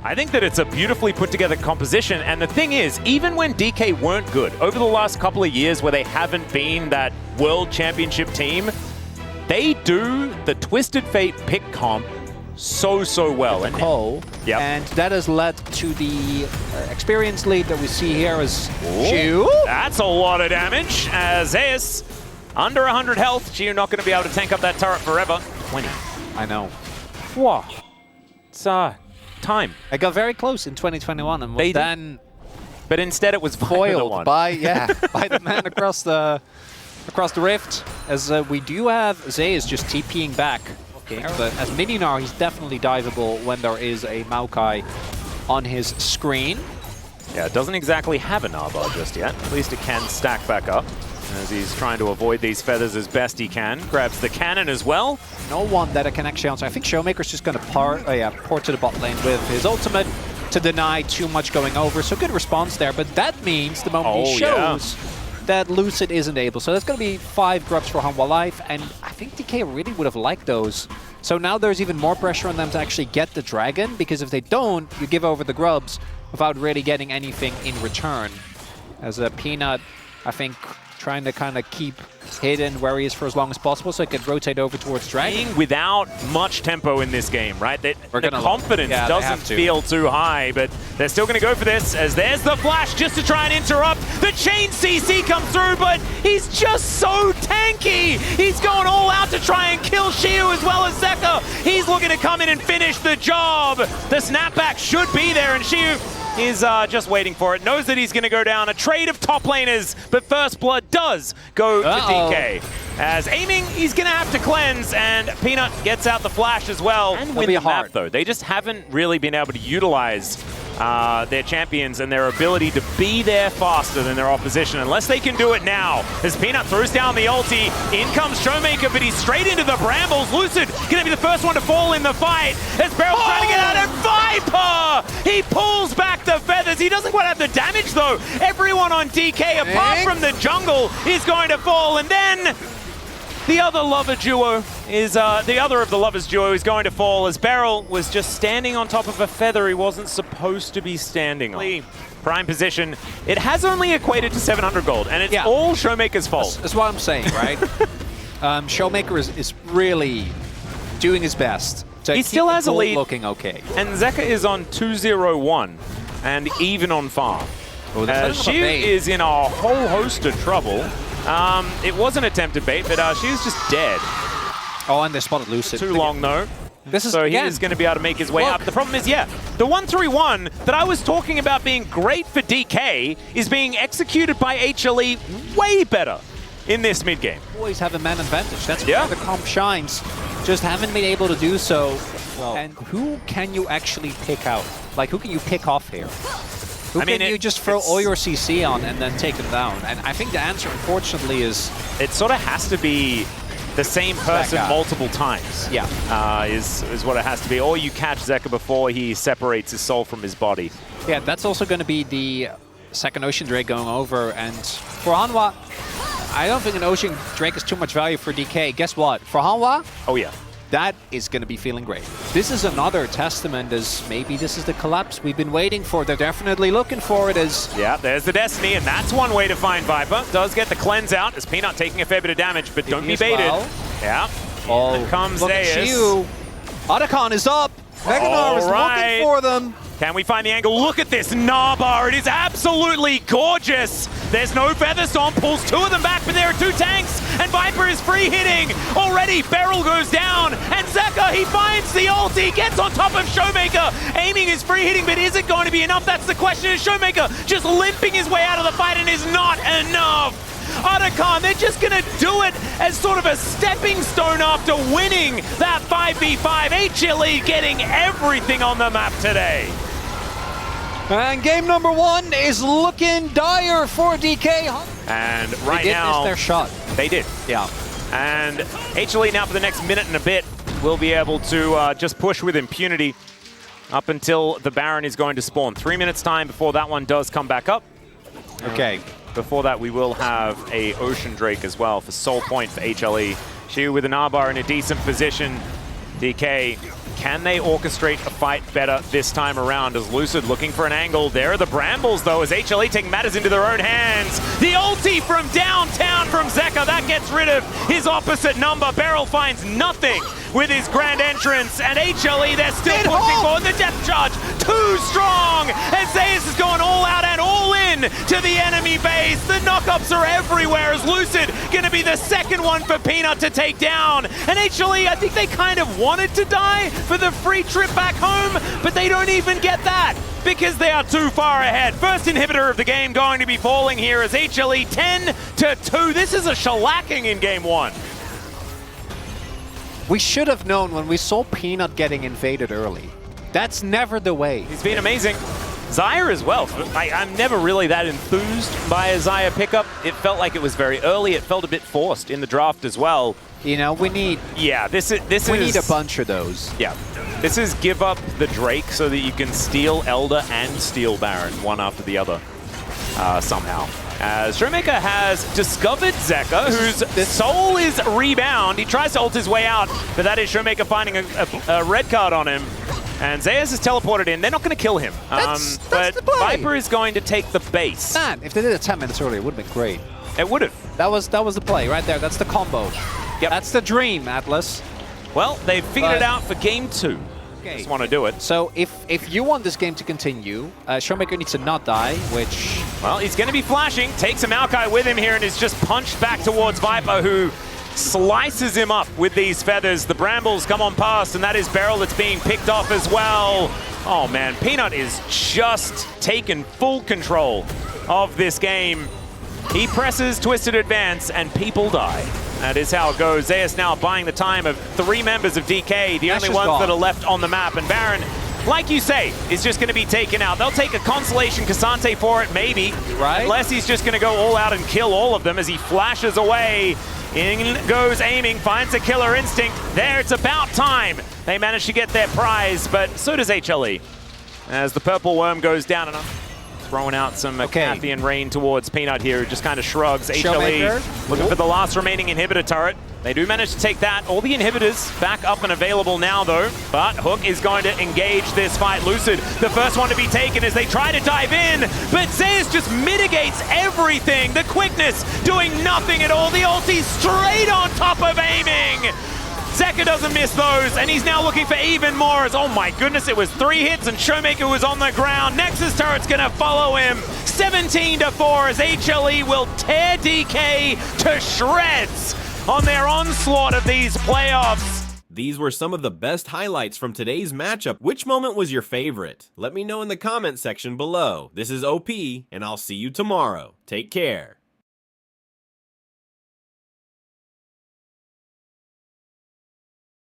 I think that it's a beautifully put together composition. And the thing is, even when DK weren't good, over the last couple of years where they haven't been that world championship team, they do the Twisted Fate pick comp so well. And Cole, yep. And that has led to the experience lead that we see here as Xiu. That's a lot of damage as Zeus under 100 health. Xiu not going to be able to tank up that turret forever. 20. I know. Whoa. It's time. I got very close in 2021 and they then but instead it was foiled by by the man across the rift, as we do have Zeus just TPing back. Okay, but as Mininar, he's definitely diveable when there is a Maokai on his screen. Yeah, it doesn't exactly have a Narbar just yet. At least it can stack back up as he's trying to avoid these feathers as best he can. Grabs the cannon as well. No one that it can actually answer. I think Showmaker's just going to port to the bot lane with his ultimate to deny too much going over. So good response there, but that means the moment he shows that Lucid isn't able. So that's going to be 5 grubs for Hanwha Life, and I think DK really would have liked those. So now there's even more pressure on them to actually get the dragon, because if they don't, you give over the grubs without really getting anything in return. As a Peanut, I think, trying to kind of keep hidden where he is for as long as possible so he can rotate over towards Dragon. Being without much tempo in this game, right? The confidence doesn't feel too high, but they're still going to go for this as there's the flash just to try and interrupt. The chain CC comes through, but he's just so tanky. He's going all out to try and kill Xiu as well as Zeka. He's looking to come in and finish the job. The snapback should be there, and Xiu is just waiting for it. Knows that he's going to go down. A trade of top laners, but First Blood does go to DK. As aiming, he's going to have to cleanse, and Peanut gets out the flash as well. And win the map, though. They just haven't really been able to utilize their champions and their ability to be there faster than their opposition, unless they can do it now. As Peanut throws down the ulti, in comes Showmaker, but he's straight into the brambles. Lucid going to be the first one to fall in the fight. As Beryl's trying to get out, and Viper! He pulls back the feathers. He doesn't quite have the damage, though. Everyone on DK, apart from the jungle, is going to fall, and then the other lover duo is, the other of the lovers duo is going to fall as Beryl was just standing on top of a feather he wasn't supposed to be standing on. Prime position. It has only equated to 700 gold, and it's all Showmaker's fault. That's what I'm saying, right? Showmaker is really doing his best to he still has a lead, looking okay. And Zeka is on 2-0-1 and even on farm. She is in a whole host of trouble. It was an attempted bait, but she's just dead. Oh, and they spotted Lucid. Too long, though. So he is going to be able to make his way up. The problem is, the 1-3-1 that I was talking about being great for DK is being executed by HLE way better in this mid-game. Always have a man advantage. That's where the comp shines. Just haven't been able to do so. And who can you actually pick out? Like, who can you pick off here? Who can you just throw all your CC on and then take them down? And I think the answer, unfortunately, is... It sort of has to be the same person multiple times. Yeah. Is what it has to be. Or you catch Zeka before he separates his soul from his body. Yeah, that's also going to be the second Ocean Drake going over. And for Hanwha, I don't think an Ocean Drake is too much value for DK. Guess what? For Hanwha... Oh, yeah. That is going to be feeling great. This is another testament as maybe this is the collapse we've been waiting for. They're definitely looking for it as... Yeah, there's the Destiny, and that's one way to find Viper. Does get the cleanse out as Peanut taking a fair bit of damage, but don't be baited. Yeah. Oh, here comes Zeus. Otacon is up. Meganar is looking for them. Can we find the angle? Look at this Narbar. It is absolutely gorgeous. There's no Featherstorm. Pulls 2 of them back, but there are 2 tanks. And Viper is free hitting. Already, Beryl goes down. And Zeka, he finds the ulti. Gets on top of Showmaker. Aiming is free hitting, but is it going to be enough? That's the question. Is Showmaker just limping his way out of the fight and is not enough? Otacon, they're just going to do it as sort of a stepping stone after winning that 5v5. HLE getting everything on the map today. And game number 1 is looking dire for DK. And right now, they did miss their shot. They did. Yeah. And HLE now for the next minute and a bit will be able to just push with impunity up until the Baron is going to spawn. 3 minutes time before that one does come back up. Okay. Before that, we will have a Ocean Drake as well for Soul Point for HLE. Xiu with an Arbar in a decent position. DK can they orchestrate a fight better this time around? As Lucid looking for an angle. There are the Brambles, though, as HLE take matters into their own hands. The ulti from downtown from Zeka, that gets rid of his opposite number. Beryl finds nothing with his grand entrance, and HLE, they're still pushing forward. The depth charge, too strong, and Zeus is going all out and all in to the enemy base. The knockups are everywhere, as Lucid gonna be the second one for Peanut to take down. And HLE, I think they kind of wanted to die for the free trip back home, but they don't even get that because they are too far ahead. First inhibitor of the game going to be falling here as HLE 10-2. This is a shellacking in game one. We should have known when we saw Peanut getting invaded early. That's never the way. He's been amazing. Xayah as well. I'm never really that enthused by a Xayah pickup. It felt like it was very early. It felt a bit forced in the draft as well. You know, we need... Yeah, we need a bunch of those. Yeah. This is give up the Drake so that you can steal Elder and steal Baron, one after the other, somehow. As Showmaker has discovered Zeka, whose soul is rebound. He tries to ult his way out, but that is Showmaker finding a red card on him. And Zeus is teleported in. They're not going to kill him. That's but the play. Viper is going to take the base. Man, if they did it 10 minutes earlier, it would have been great. It would have. That was the play right there. That's the combo. Yep. That's the dream, Atlas. Well, they've figured it out for game 2. Okay. Just want to do it. So if you want this game to continue, Showmaker needs to not die, which... Well, he's going to be flashing. Takes a Maokai with him here and is just punched back towards Viper, who slices him up with these feathers. The Brambles come on past, and that is Beryl that's being picked off as well. Oh man, Peanut is just taken full control of this game. He presses Twisted Advance, and people die. That is how it goes. Zeus now buying the time of 3 members of DK, the only ones that are left on the map. And Baron, like you say, is just going to be taken out. They'll take a Constellation Cassante for it, maybe. Right. Unless he's just going to go all out and kill all of them as he flashes away. In goes aiming, finds a killer instinct. There, it's about time. They manage to get their prize, but so does HLE. As the purple worm goes down and throwing out some Cathian rain towards Peanut here, who just kind of shrugs. HLE looking for the last remaining inhibitor turret. They do manage to take that. All the inhibitors back up and available now, though. But Hook is going to engage this fight. Lucid, the first one to be taken as they try to dive in. But Zeus just mitigates everything. The quickness doing nothing at all. The ulti straight on top of aiming. Zeka doesn't miss those, and he's now looking for even more as, oh my goodness, it was 3 hits and Showmaker was on the ground. Nexus turret's gonna follow him. 17-4 as HLE will tear DK to shreds on their onslaught of these playoffs. These were some of the best highlights from today's matchup. Which moment was your favorite? Let me know in the comment section below. This is OP, and I'll see you tomorrow. Take care.